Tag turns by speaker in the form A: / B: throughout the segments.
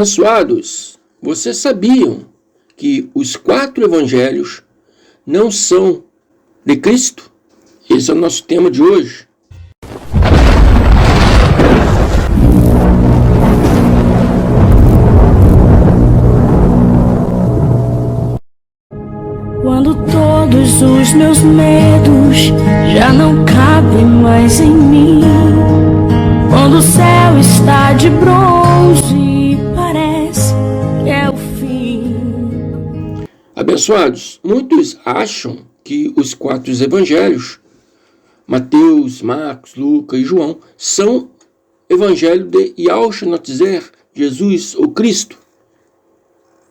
A: Abençoados, vocês sabiam que os 4 evangelhos não são de Cristo? Esse é o nosso tema de hoje.
B: Quando todos os meus medos já não cabem mais em mim, quando o céu está de bronze e parece que é o fim.
A: Abençoados, muitos acham que os 4 evangelhos, Mateus, Marcos, Lucas e João, são evangelho de Yahushua Notzer, Jesus ou Cristo.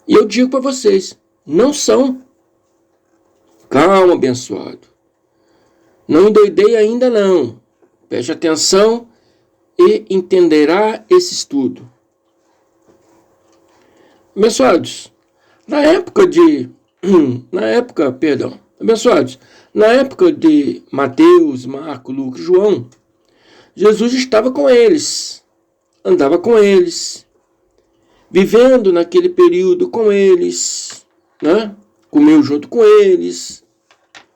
A: E eu digo para vocês, não são. Calma, abençoado. Não endoidei ainda não. Preste atenção e entenderá esse estudo. Abençoados, na época de Mateus, Marcos, Lucas e João, Jesus estava com eles, andava com eles, vivendo naquele período com eles, né? Comeu junto com eles,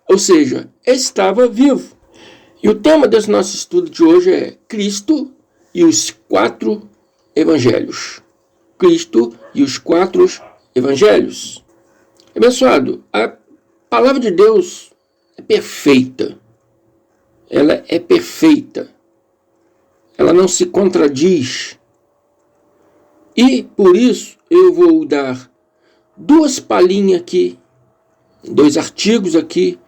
A: ou seja, estava vivo. E o tema desse nosso estudo de hoje é Cristo e os 4 evangelhos. Cristo e os 4 evangelhos. Abençoado, a palavra de Deus é perfeita. Ela é perfeita. Ela não se contradiz. E, por isso, eu vou dar 2 palhinhas aqui, 2 artigos aqui,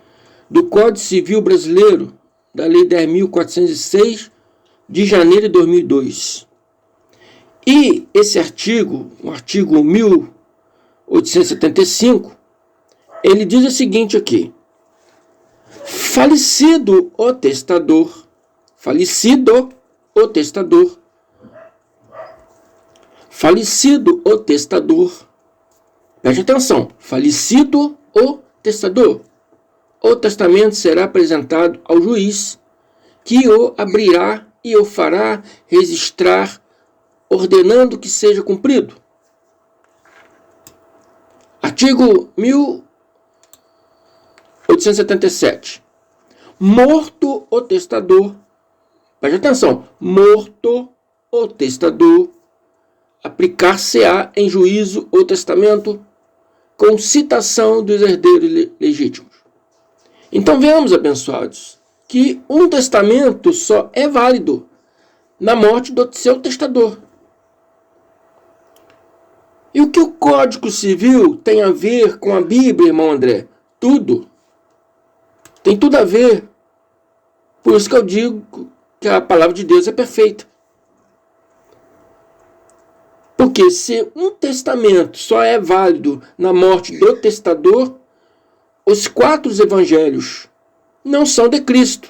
A: do Código Civil Brasileiro, da Lei 10.406, de janeiro de 2002. E esse artigo, o artigo 1875, ele diz o seguinte aqui: falecido o testador, preste atenção, falecido o testador, o testamento será apresentado ao juiz, que o abrirá e o fará registrar, ordenando que seja cumprido. Artigo 1877. Morto o testador, preste atenção, morto o testador, aplicar-se-á em juízo o testamento com citação dos herdeiros legítimos. Então vemos, abençoados, que um testamento só é válido na morte do seu testador. E o que o Código Civil tem a ver com a Bíblia, irmão André? Tudo. Tem tudo a ver. Por isso que eu digo que a palavra de Deus é perfeita. Porque se um testamento só é válido na morte do testador, os 4 evangelhos não são de Cristo.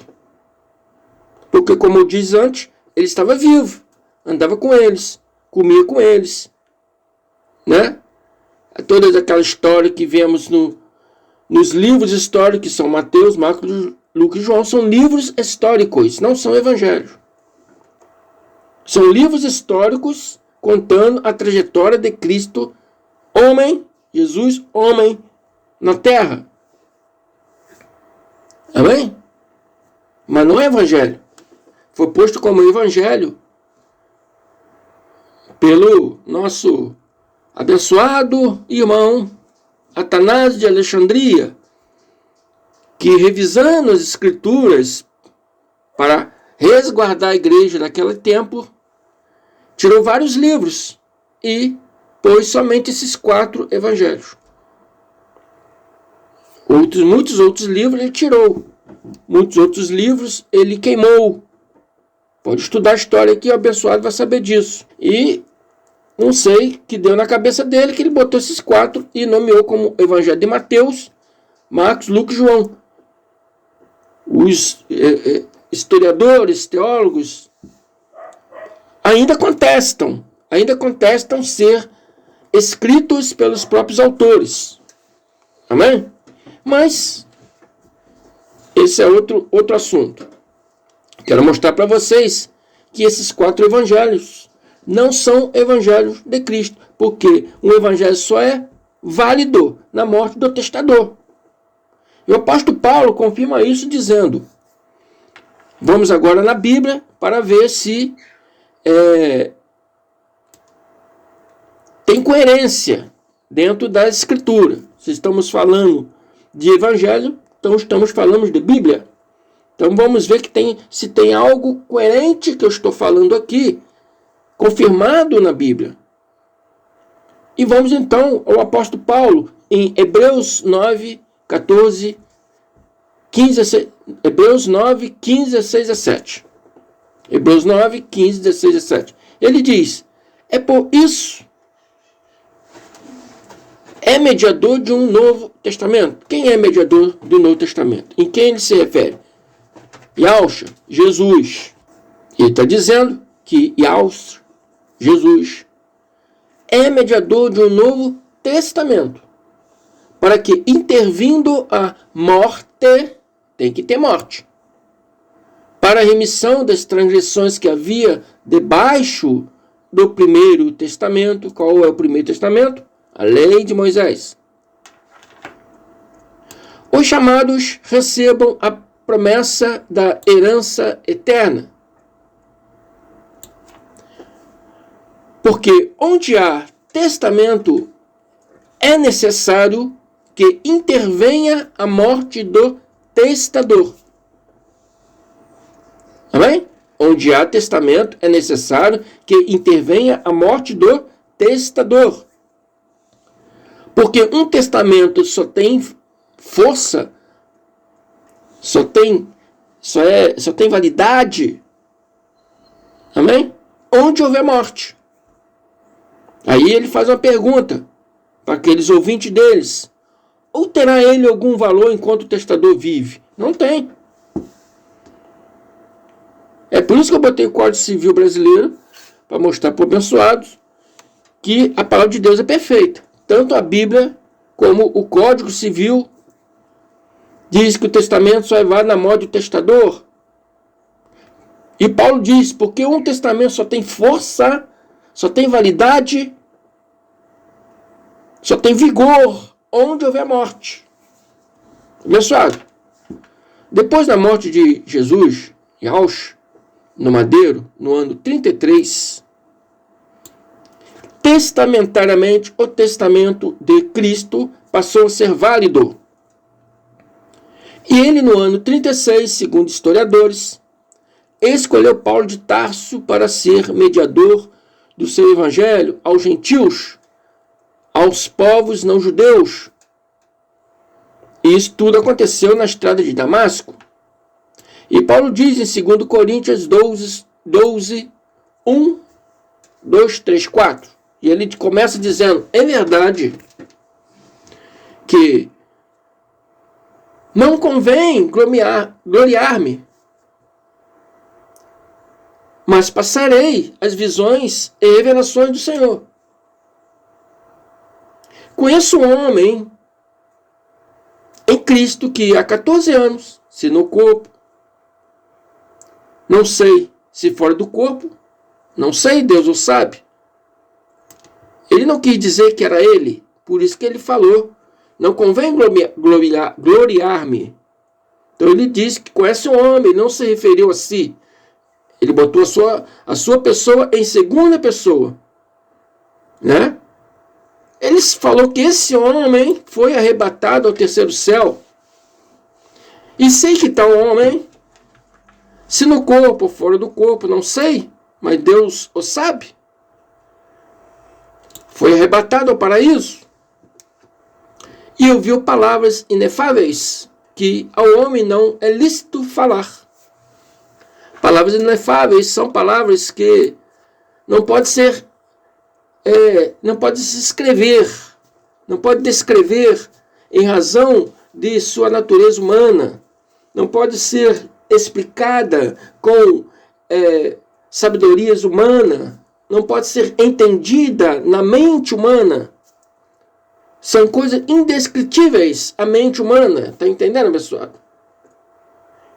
A: Porque, como eu disse antes, ele estava vivo, andava com eles, comia com eles, né? Toda aquela história que vemos nos livros históricos, que são Mateus, Marcos, Lucas e João, são livros históricos, não são evangelhos. São livros históricos contando a trajetória de Cristo, homem, Jesus, homem, na terra. Amém? Mas não é evangelho. Foi posto como evangelho pelo nosso abençoado irmão Atanásio de Alexandria, que, revisando as escrituras para resguardar a igreja naquele tempo, tirou vários livros e pôs somente esses 4 evangelhos. Muitos outros livros ele tirou. Muitos outros livros ele queimou. Pode estudar a história aqui, o abençoado vai saber disso. E não sei que deu na cabeça dele que ele botou esses 4 e nomeou como Evangelho de Mateus, Marcos, Lucas e João. Os historiadores, teólogos, ainda contestam ser escritos pelos próprios autores. Amém? Mas esse é outro assunto. Quero mostrar para vocês que esses 4 evangelhos não são evangelhos de Cristo. Porque um evangelho só é válido na morte do testador. E o apóstolo Paulo confirma isso dizendo, vamos agora na Bíblia para ver se tem coerência dentro da Escritura. Se estamos falando de evangelho, então estamos falando de Bíblia. Então vamos ver se tem algo coerente que eu estou falando aqui, confirmado na Bíblia. E vamos então ao apóstolo Paulo em Hebreus 9, 14, 15, Hebreus 9, 15, 16 a 7. Hebreus 9, 15, 16 a 7. Ele diz, é por isso, é mediador de um novo testamento. Quem é mediador do Novo Testamento? Em quem ele se refere? Yahushua, Jesus. Ele está dizendo que Yahushua, Jesus, é mediador de um novo testamento. Para que, intervindo a morte, tem que ter morte. Para a remissão das transgressões que havia debaixo do primeiro testamento. Qual é o primeiro testamento? A lei de Moisés. Os chamados recebam a promessa da herança eterna. Porque onde há testamento, é necessário que intervenha a morte do testador. Amém? Onde há testamento, é necessário que intervenha a morte do testador. Porque um testamento só tem força, só tem validade, amém? Onde houver morte. Aí ele faz uma pergunta para aqueles ouvintes deles. Ou terá ele algum valor enquanto o testador vive? Não tem. É por isso que eu botei o Código Civil brasileiro, para mostrar para os abençoados que a palavra de Deus é perfeita. Tanto a Bíblia como o Código Civil diz que o testamento só é válido na morte do testador. E Paulo diz, porque um testamento só tem força, só tem validade, só tem vigor onde houver morte. Abençoado. Depois da morte de Jesus, Yahushua, no madeiro, no ano 33, testamentariamente o testamento de Cristo passou a ser válido. E ele, no ano 36, segundo historiadores, escolheu Paulo de Tarso para ser mediador do seu evangelho aos gentios, aos povos não judeus. E isso tudo aconteceu na estrada de Damasco. E Paulo diz em 2 Coríntios 12, 1, 2, 3, 4. E ele começa dizendo, é verdade que não convém gloriar-me, mas passarei as visões e revelações do Senhor. Conheço um homem em Cristo que há 14 anos, se no corpo, não sei se fora do corpo, não sei, Deus o sabe. Ele não quis dizer que era ele, por isso que ele falou, não convém gloriar-me. Então ele disse que conhece um homem, não se referiu a si. Ele botou a sua pessoa em segunda pessoa. Né? Ele falou que esse homem foi arrebatado ao terceiro céu. E sei que tal homem, se no corpo ou fora do corpo, não sei, mas Deus o sabe. Foi arrebatado ao paraíso e ouviu palavras inefáveis que ao homem não é lícito falar. Palavras inefáveis são palavras que não pode ser, não pode se escrever, não pode descrever em razão de sua natureza humana, não pode ser explicada com sabedorias humanas, não pode ser entendida na mente humana. São coisas indescritíveis à mente humana. Está entendendo, pessoal?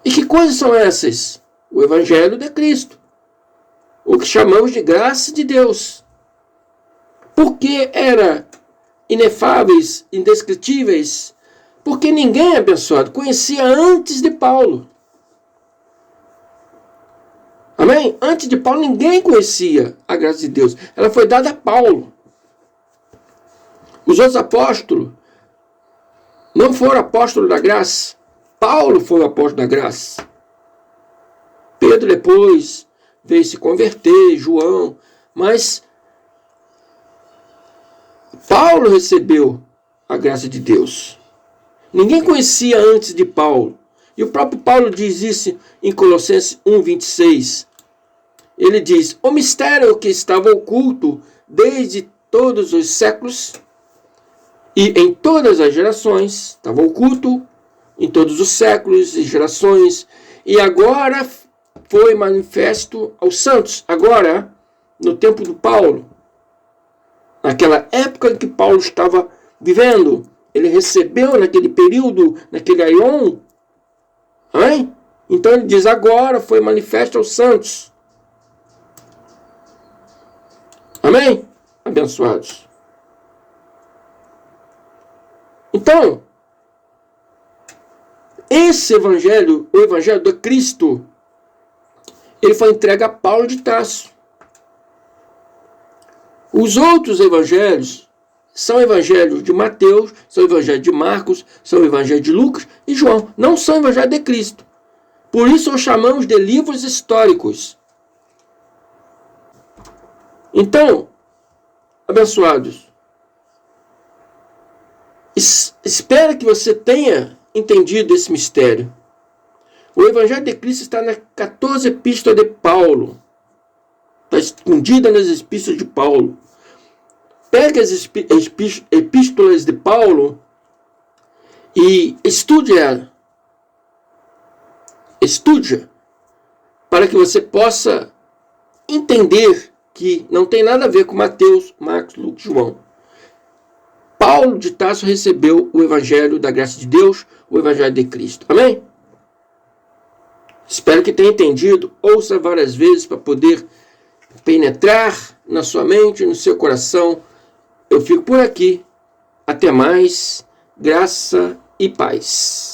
A: E que coisas são essas? O Evangelho de Cristo. O que chamamos de graça de Deus. Porque era inefáveis, indescritíveis? Porque ninguém, abençoado, conhecia antes de Paulo. Amém? Antes de Paulo, ninguém conhecia a graça de Deus. Ela foi dada a Paulo. Os outros apóstolos não foram apóstolos da graça. Paulo foi o apóstolo da graça. Pedro depois veio se converter, João. Mas Paulo recebeu a graça de Deus. Ninguém conhecia antes de Paulo. E o próprio Paulo diz isso em Colossenses 1:26. Ele diz: o mistério que estava oculto desde todos os séculos e em todas as gerações, estava oculto em todos os séculos e gerações, e agora foi manifesto aos santos. Agora, no tempo do Paulo, naquela época em que Paulo estava vivendo, ele recebeu naquele período, naquele aion. Amém? Então ele diz: agora foi manifesto aos santos. Amém? Abençoados. Então, esse evangelho, o evangelho do Cristo, ele foi entregue a Paulo de Tarso. Os outros evangelhos são evangelhos de Mateus, são evangelhos de Marcos, são evangelhos de Lucas e João. Não são evangelhos de Cristo. Por isso os chamamos de livros históricos. Então, abençoados, espero que você tenha entendido esse mistério. O evangelho de Cristo está nas 14 epístolas de Paulo. Está escondida nas epístolas de Paulo. Pegue as epístolas de Paulo e estude ela. Estude para que você possa entender que não tem nada a ver com Mateus, Marcos, Lucas, João. Paulo de Tarso recebeu o evangelho da graça de Deus, o evangelho de Cristo. Amém? Espero que tenha entendido. Ouça várias vezes para poder penetrar na sua mente, no seu coração. Eu fico por aqui. Até mais. Graça e paz.